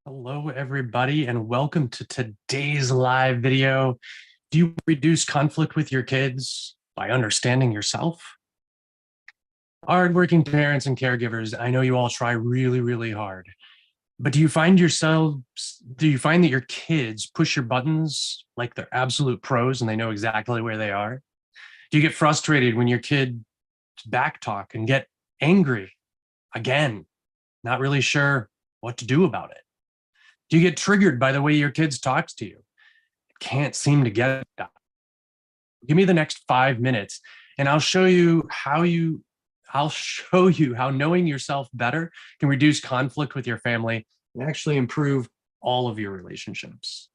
Hello, everybody, and welcome to today's live video. Do you reduce conflict with your kids by understanding yourself? Hardworking parents and caregivers, I know you all try really, really hard, but do you find that your kids push your buttons like they're absolute pros and they know exactly where they are? Do you get frustrated when your kid backtalk and get angry again, not really sure what to do about it? Do you get triggered by the way your kids talks to you? Can't seem to get it done. Give me the next 5 minutes and I'll show you how knowing yourself better can reduce conflict with your family and actually improve all of your relationships.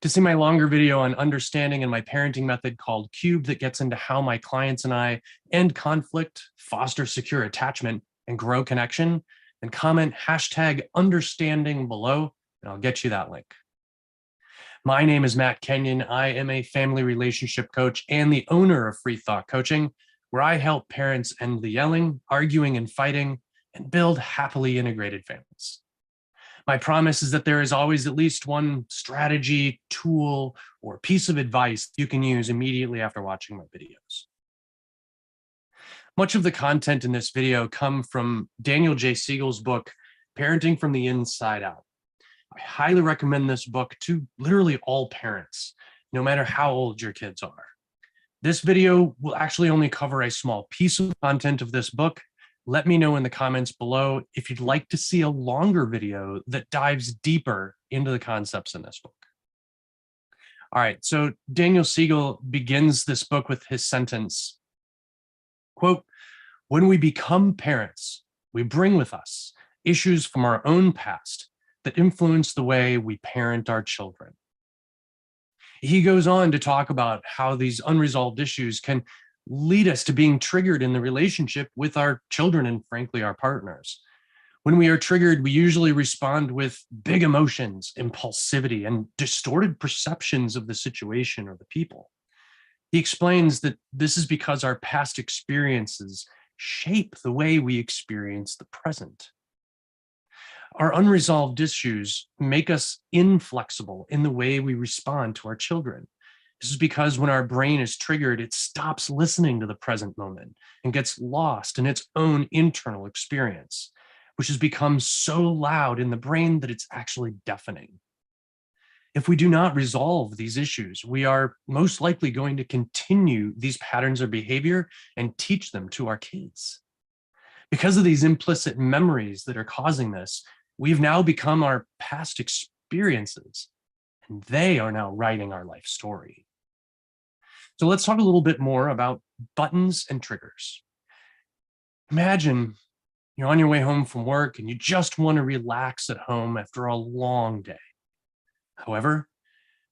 To see my longer video on understanding and my parenting method called Cube that gets into how my clients and I end conflict, foster secure attachment, and grow connection, and comment #understanding below, and I'll get you that link. My name is Matt Kenyon. I am a family relationship coach and the owner of Free Thought Coaching, where I help parents end the yelling, arguing, and fighting and build happily integrated families. My promise is that there is always at least one strategy, tool, or piece of advice you can use immediately after watching my videos. Much of the content in this video come from Daniel J. Siegel's book, Parenting from the Inside Out. I highly recommend this book to literally all parents, no matter how old your kids are. This video will actually only cover a small piece of content of this book. Let me know in the comments below if you'd like to see a longer video that dives deeper into the concepts in this book. All right, so Daniel Siegel begins this book with his sentence, quote, "When we become parents, we bring with us issues from our own past that influence the way we parent our children." He goes on to talk about how these unresolved issues can lead us to being triggered in the relationship with our children and, frankly, our partners. When we are triggered, we usually respond with big emotions, impulsivity, and distorted perceptions of the situation or the people. He explains that this is because our past experiences shape the way we experience the present. Our unresolved issues make us inflexible in the way we respond to our children. This is because when our brain is triggered, it stops listening to the present moment and gets lost in its own internal experience, which has become so loud in the brain that it's actually deafening. If we do not resolve these issues, we are most likely going to continue these patterns of behavior and teach them to our kids. Because of these implicit memories that are causing this, we've now become our past experiences, and they are now writing our life story. So let's talk a little bit more about buttons and triggers. Imagine you're on your way home from work and you just want to relax at home after a long day. However,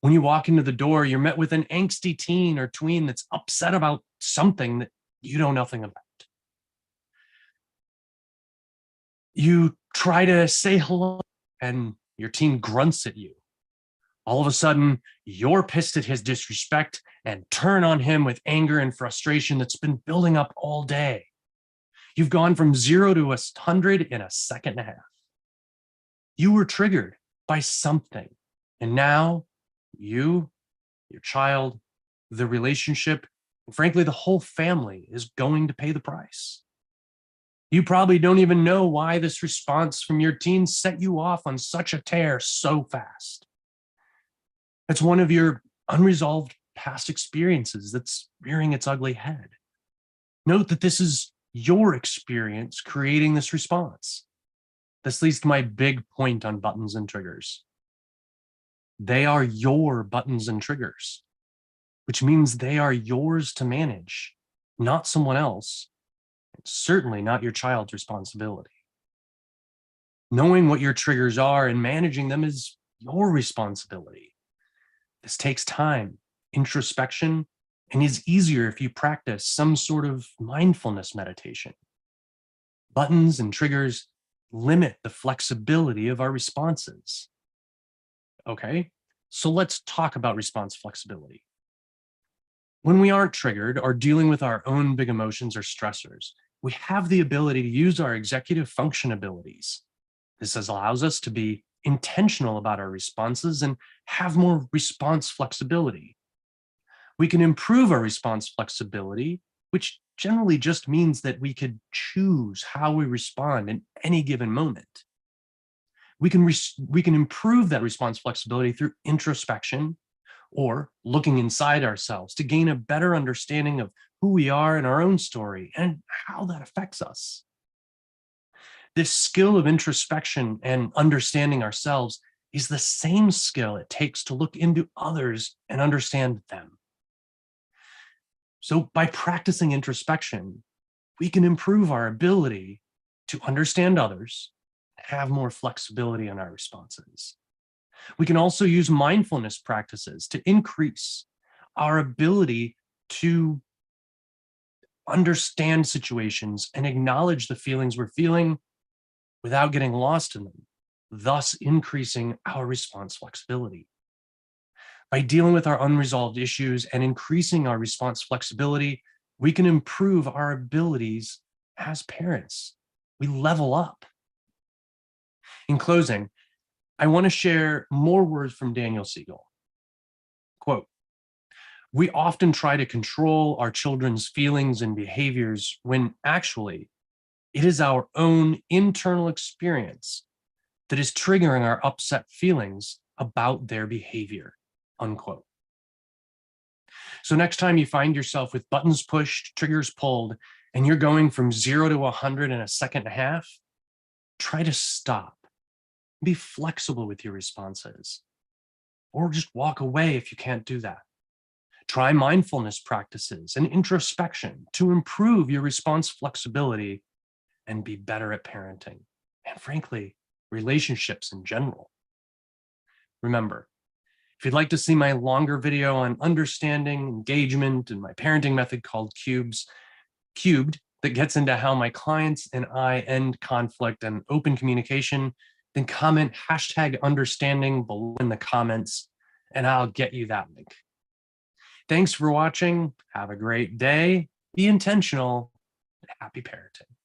when you walk into the door, you're met with an angsty teen or tween that's upset about something that you know nothing about. You try to say hello and your teen grunts at you. All of a sudden, you're pissed at his disrespect and turn on him with anger and frustration that's been building up all day. You've gone from 0 to 100 in a second and a half. You were triggered by something, and now you, your child, the relationship, and frankly, the whole family is going to pay the price. You probably don't even know why this response from your teen set you off on such a tear so fast. It's one of your unresolved past experiences that's rearing its ugly head. Note that this is your experience creating this response. This leads to my big point on buttons and triggers. They are your buttons and triggers, which means they are yours to manage, not someone else. Certainly not your child's responsibility. Knowing what your triggers are and managing them is your responsibility. This takes time, introspection, and is easier if you practice some sort of mindfulness meditation. Buttons and triggers limit the flexibility of our responses. Okay, so let's talk about response flexibility. When we aren't triggered or dealing with our own big emotions or stressors, we have the ability to use our executive function abilities. This allows us to be intentional about our responses and have more response flexibility. We can improve our response flexibility, which generally just means that we could choose how we respond in any given moment. We can improve that response flexibility through introspection or looking inside ourselves to gain a better understanding of who we are in our own story and how that affects us. This skill of introspection and understanding ourselves is the same skill it takes to look into others and understand them. So by practicing introspection, we can improve our ability to understand others, have more flexibility in our responses. We can also use mindfulness practices to increase our ability to understand situations and acknowledge the feelings we're feeling without getting lost in them, thus increasing our response flexibility. By dealing with our unresolved issues and increasing our response flexibility, we can improve our abilities as parents. We level up. In closing, I want to share more words from Daniel Siegel. Quote, "We often try to control our children's feelings and behaviors when actually it is our own internal experience that is triggering our upset feelings about their behavior." Unquote. So next time you find yourself with buttons pushed, triggers pulled, and you're going from 0 to 100 in a second and a half, try to stop. Be flexible with your responses, or just walk away if you can't do that. Try mindfulness practices and introspection to improve your response flexibility and be better at parenting, and frankly, relationships in general. Remember, if you'd like to see my longer video on understanding engagement and my parenting method called Cubed, that gets into how my clients and I end conflict and open communication, then comment #understanding below in the comments, and I'll get you that link. Thanks for watching. Have a great day. Be intentional. Happy parenting.